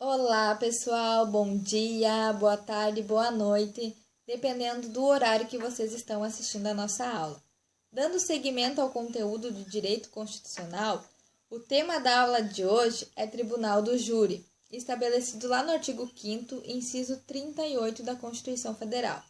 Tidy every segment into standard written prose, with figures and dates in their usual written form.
Olá, pessoal. Bom dia, boa tarde, boa noite, dependendo do horário que vocês estão assistindo a nossa aula. Dando seguimento ao conteúdo do Direito Constitucional, o tema da aula de hoje é Tribunal do Júri, estabelecido lá no artigo 5º, inciso 38 da Constituição Federal.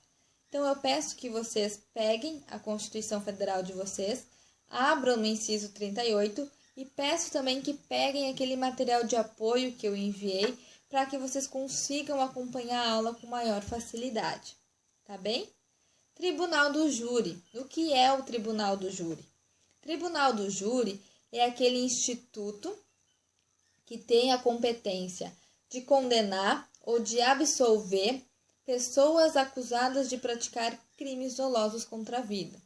Então, eu peço que vocês peguem a Constituição Federal de vocês, abram no inciso 38 e peço também que peguem aquele material de apoio que eu enviei para que vocês consigam acompanhar a aula com maior facilidade, tá bem? Tribunal do Júri. O que é o Tribunal do Júri? Tribunal do Júri é aquele instituto que tem a competência de condenar ou de absolver pessoas acusadas de praticar crimes dolosos contra a vida.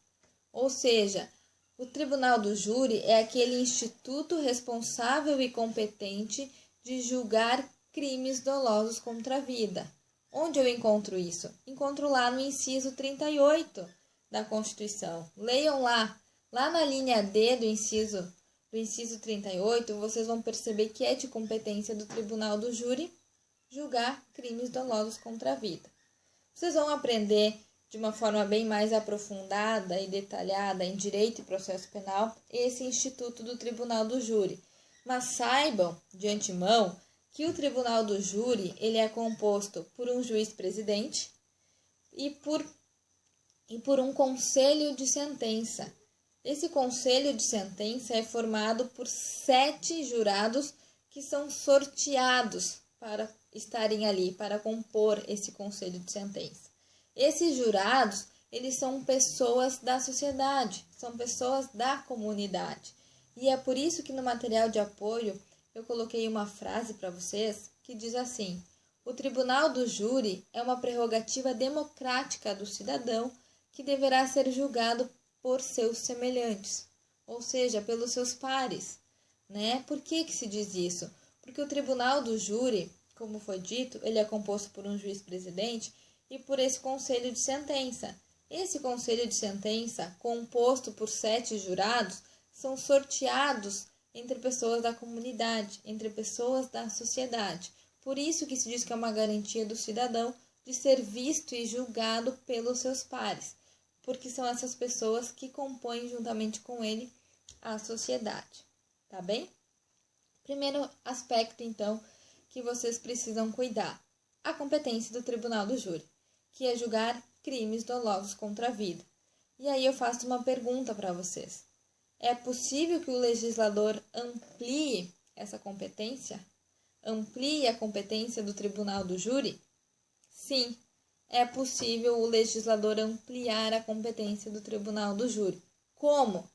Ou seja, o Tribunal do Júri é aquele instituto responsável e competente de julgar crimes dolosos contra a vida. Onde eu encontro isso? Encontro lá no inciso 38 da Constituição. Leiam lá na linha D do inciso 38, vocês vão perceber que é de competência do Tribunal do Júri julgar crimes dolosos contra a vida. Vocês vão aprender de uma forma bem mais aprofundada e detalhada em Direito e Processo Penal esse instituto do Tribunal do Júri. Mas saibam, de antemão, que o Tribunal do Júri ele é composto por um juiz-presidente e por um conselho de sentença. Esse conselho de sentença é formado por 7 jurados que são sorteados para estarem ali, para compor esse conselho de sentença. Esses jurados, eles são pessoas da sociedade, são pessoas da comunidade. E é por isso que no material de apoio eu coloquei uma frase para vocês que diz assim: o Tribunal do Júri é uma prerrogativa democrática do cidadão que deverá ser julgado por seus semelhantes, ou seja, pelos seus pares, né? Por que se diz isso? Porque o Tribunal do Júri, como foi dito, ele é composto por um juiz-presidente e por esse conselho de sentença. Esse conselho de sentença, composto por 7 jurados, são sorteados entre pessoas da comunidade, entre pessoas da sociedade. Por isso que se diz que é uma garantia do cidadão de ser visto e julgado pelos seus pares, porque são essas pessoas que compõem juntamente com ele a sociedade, tá bem? Primeiro aspecto, então, que vocês precisam cuidar: a competência do Tribunal do Júri, que é julgar crimes dolosos contra a vida. E aí eu faço uma pergunta para vocês. É possível que o legislador amplie essa competência? Amplie a competência do Tribunal do Júri? Sim, é possível o legislador ampliar a competência do Tribunal do Júri. Como?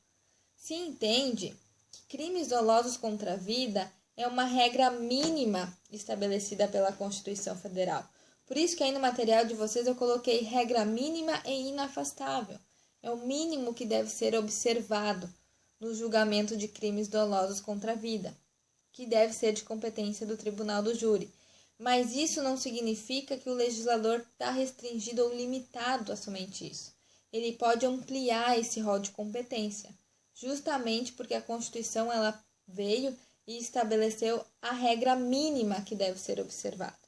Se entende que crimes dolosos contra a vida é uma regra mínima estabelecida pela Constituição Federal. Por isso que aí no material de vocês eu coloquei regra mínima e inafastável. É o mínimo que deve ser observado no julgamento de crimes dolosos contra a vida, que deve ser de competência do Tribunal do Júri. Mas isso não significa que o legislador está restringido ou limitado a somente isso. Ele pode ampliar esse rol de competência, justamente porque a Constituição ela veio e estabeleceu a regra mínima que deve ser observada.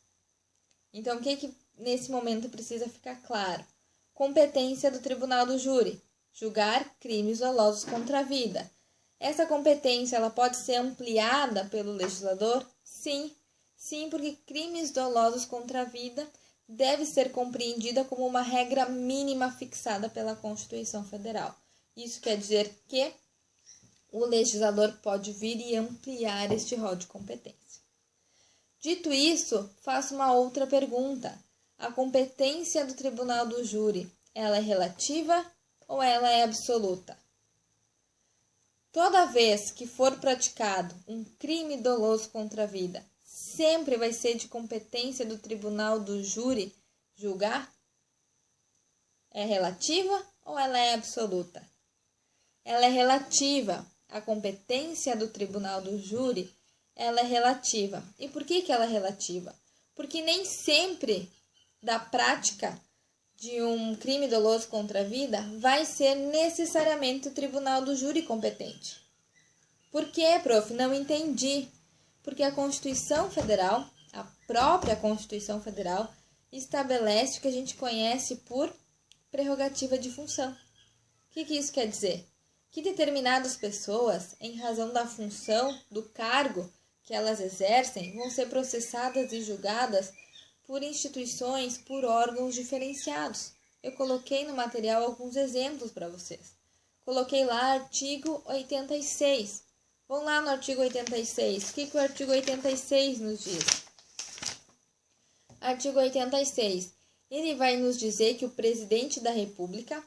Então, o que nesse momento precisa ficar claro? Competência do Tribunal do Júri: julgar crimes dolosos contra a vida. Essa competência ela pode ser ampliada pelo legislador? Sim, porque crimes dolosos contra a vida deve ser compreendida como uma regra mínima fixada pela Constituição Federal. Isso quer dizer que o legislador pode vir e ampliar este rol de competência. Dito isso, faço uma outra pergunta. A competência do Tribunal do Júri, ela é relativa ou ela é absoluta? Toda vez que for praticado um crime doloso contra a vida, sempre vai ser de competência do Tribunal do Júri julgar? É relativa ou ela é absoluta? Ela é relativa. A competência do Tribunal do Júri, ela é relativa. E por que ela é relativa? Porque nem sempre da prática de um crime doloso contra a vida vai ser necessariamente o Tribunal do Júri competente. Por quê, prof? Não entendi. Porque a Constituição Federal, a própria Constituição Federal estabelece o que a gente conhece por prerrogativa de função. O que isso quer dizer? Que determinadas pessoas, em razão da função, do cargo que elas exercem, vão ser processadas e julgadas por instituições, por órgãos diferenciados. Eu coloquei no material alguns exemplos para vocês. Coloquei lá artigo 86. Vamos lá no artigo 86. O que o artigo 86 nos diz? Artigo 86. Ele vai nos dizer que o presidente da República,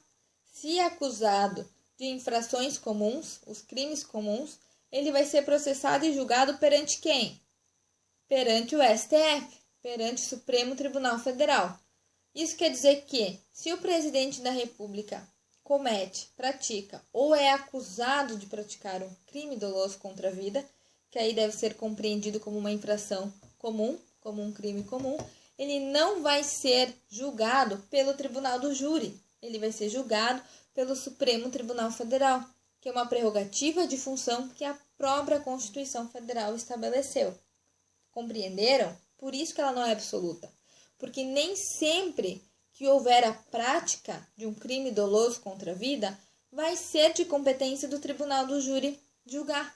se acusado de infrações comuns, os crimes comuns, ele vai ser processado e julgado perante quem? Perante o STF, perante o Supremo Tribunal Federal. Isso quer dizer que, se o presidente da República comete, pratica ou é acusado de praticar um crime doloso contra a vida, que aí deve ser compreendido como uma infração comum, como um crime comum, ele não vai ser julgado pelo Tribunal do Júri, ele vai ser julgado pelo Supremo Tribunal Federal, que é uma prerrogativa de função que a própria Constituição Federal estabeleceu. Compreenderam? Por isso que ela não é absoluta. Porque nem sempre que houver a prática de um crime doloso contra a vida, vai ser de competência do Tribunal do Júri julgar.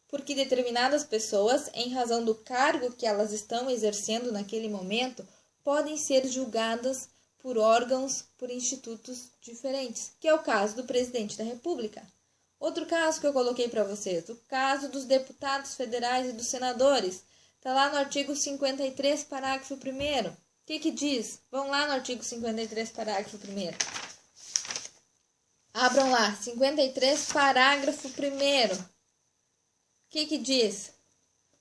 Porque determinadas pessoas, em razão do cargo que elas estão exercendo naquele momento, podem ser julgadas por órgãos, por institutos diferentes, que é o caso do presidente da República. Outro caso que eu coloquei para vocês, o caso dos deputados federais e dos senadores, está lá no artigo 53, parágrafo 1º. O que diz? Vão lá no artigo 53, parágrafo 1º. Abram lá, 53, parágrafo 1º. O que diz?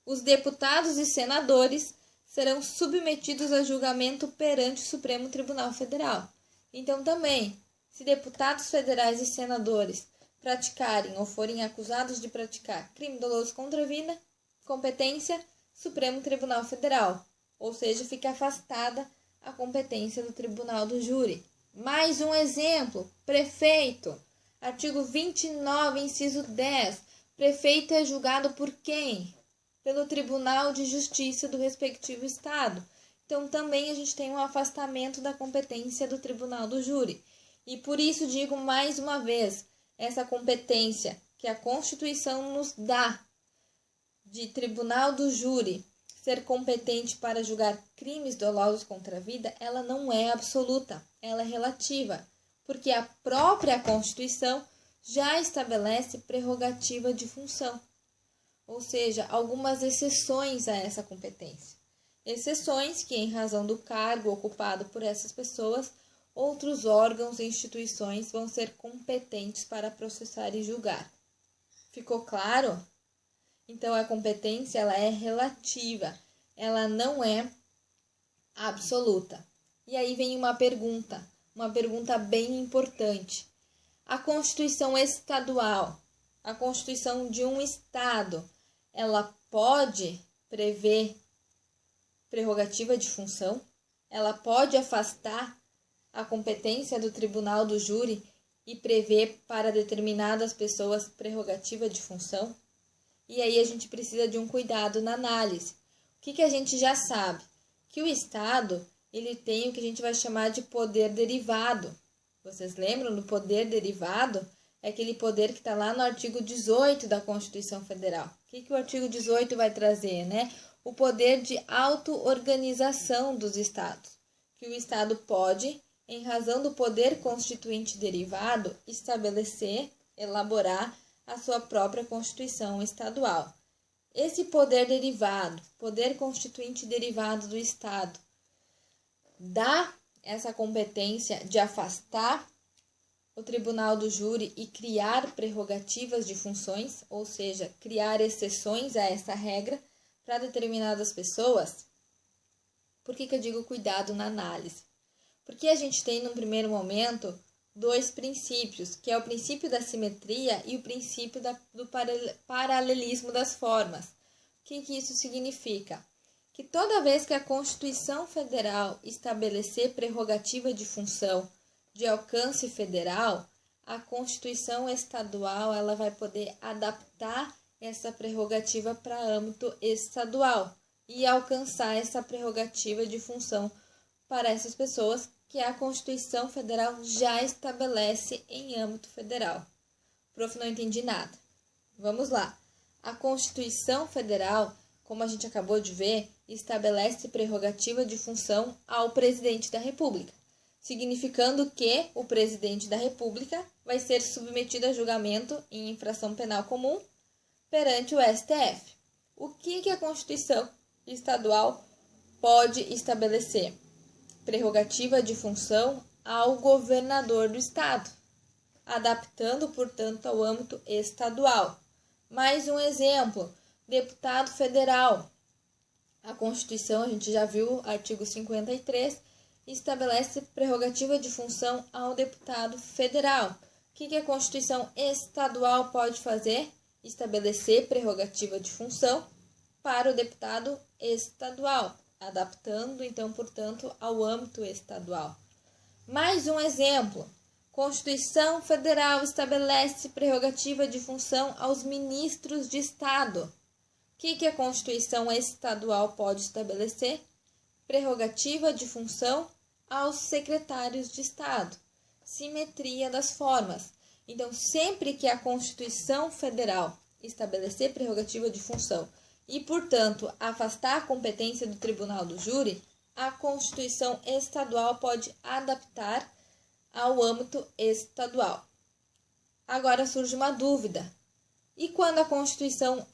Os deputados e senadores serão submetidos a julgamento perante o Supremo Tribunal Federal. Então, também, se deputados federais e senadores praticarem ou forem acusados de praticar crime doloso contra a vida, competência, Supremo Tribunal Federal. Ou seja, fica afastada a competência do Tribunal do Júri. Mais um exemplo, prefeito. Artigo 29, inciso 10. Prefeito é julgado por quem? Pelo Tribunal de Justiça do respectivo estado. Então, também a gente tem um afastamento da competência do Tribunal do Júri. E por isso digo mais uma vez, essa competência que a Constituição nos dá de Tribunal do Júri ser competente para julgar crimes dolosos contra a vida, ela não é absoluta, ela é relativa, porque a própria Constituição já estabelece prerrogativa de função, ou seja, algumas exceções a essa competência. Exceções que, em razão do cargo ocupado por essas pessoas, outros órgãos e instituições vão ser competentes para processar e julgar. Ficou claro? Então, a competência ela é relativa, ela não é absoluta. E aí vem uma pergunta bem importante. A Constituição estadual, a Constituição de um estado, ela pode prever prerrogativa de função? Ela pode afastar a competência do Tribunal do Júri e prever para determinadas pessoas prerrogativa de função? E aí a gente precisa de um cuidado na análise. O que a gente já sabe? Que o Estado ele tem o que a gente vai chamar de poder derivado. Vocês lembram do poder derivado? É aquele poder que está lá no artigo 18 da Constituição Federal. O que o artigo 18 vai trazer, né? O poder de auto-organização dos Estados. Que o Estado pode, em razão do poder constituinte derivado, estabelecer, elaborar a sua própria Constituição estadual. Esse poder derivado, poder constituinte derivado do Estado, dá essa competência de afastar o Tribunal do Júri e criar prerrogativas de funções, ou seja, criar exceções a essa regra para determinadas pessoas. Por que eu digo cuidado na análise? Porque a gente tem, num primeiro momento, dois princípios, que é o princípio da simetria e o princípio do paralelismo das formas. O que isso significa? Que toda vez que a Constituição Federal estabelecer prerrogativa de função de alcance federal, a Constituição estadual ela vai poder adaptar essa prerrogativa para âmbito estadual. e alcançar essa prerrogativa de função para essas pessoas que a Constituição Federal já estabelece em âmbito federal. Prof, não entendi nada. Vamos lá. A Constituição Federal, como a gente acabou de ver, estabelece prerrogativa de função ao presidente da República, significando que o presidente da República vai ser submetido a julgamento em infração penal comum perante o STF. O que a Constituição Estadual pode estabelecer? Prerrogativa de função ao governador do Estado, adaptando, portanto, ao âmbito estadual. Mais um exemplo, deputado federal. A Constituição, a gente já viu, artigo 53, estabelece prerrogativa de função ao deputado federal. O que a Constituição estadual pode fazer? Estabelecer prerrogativa de função para o deputado estadual, adaptando, então, portanto, ao âmbito estadual. Mais um exemplo. Constituição Federal estabelece prerrogativa de função aos ministros de Estado. O que a Constituição Estadual pode estabelecer? Prerrogativa de função aos secretários de Estado. Simetria das formas. Então, sempre que a Constituição Federal estabelecer prerrogativa de função e, portanto, afastar a competência do Tribunal do Júri, a Constituição Estadual pode adaptar ao âmbito estadual. Agora surge uma dúvida. E quando a Constituição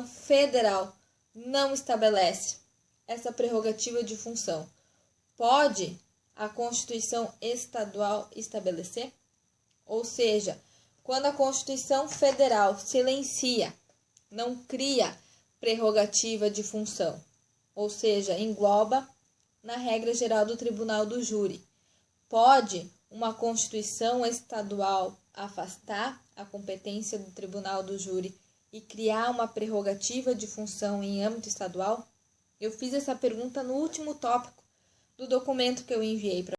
Federal não estabelece essa prerrogativa de função, pode a Constituição Estadual estabelecer? Ou seja, quando a Constituição Federal silencia, não cria prerrogativa de função, ou seja, engloba na regra geral do Tribunal do Júri, pode uma Constituição Estadual afastar a competência do Tribunal do Júri e criar uma prerrogativa de função em âmbito estadual? Eu fiz essa pergunta no último tópico do documento que eu enviei para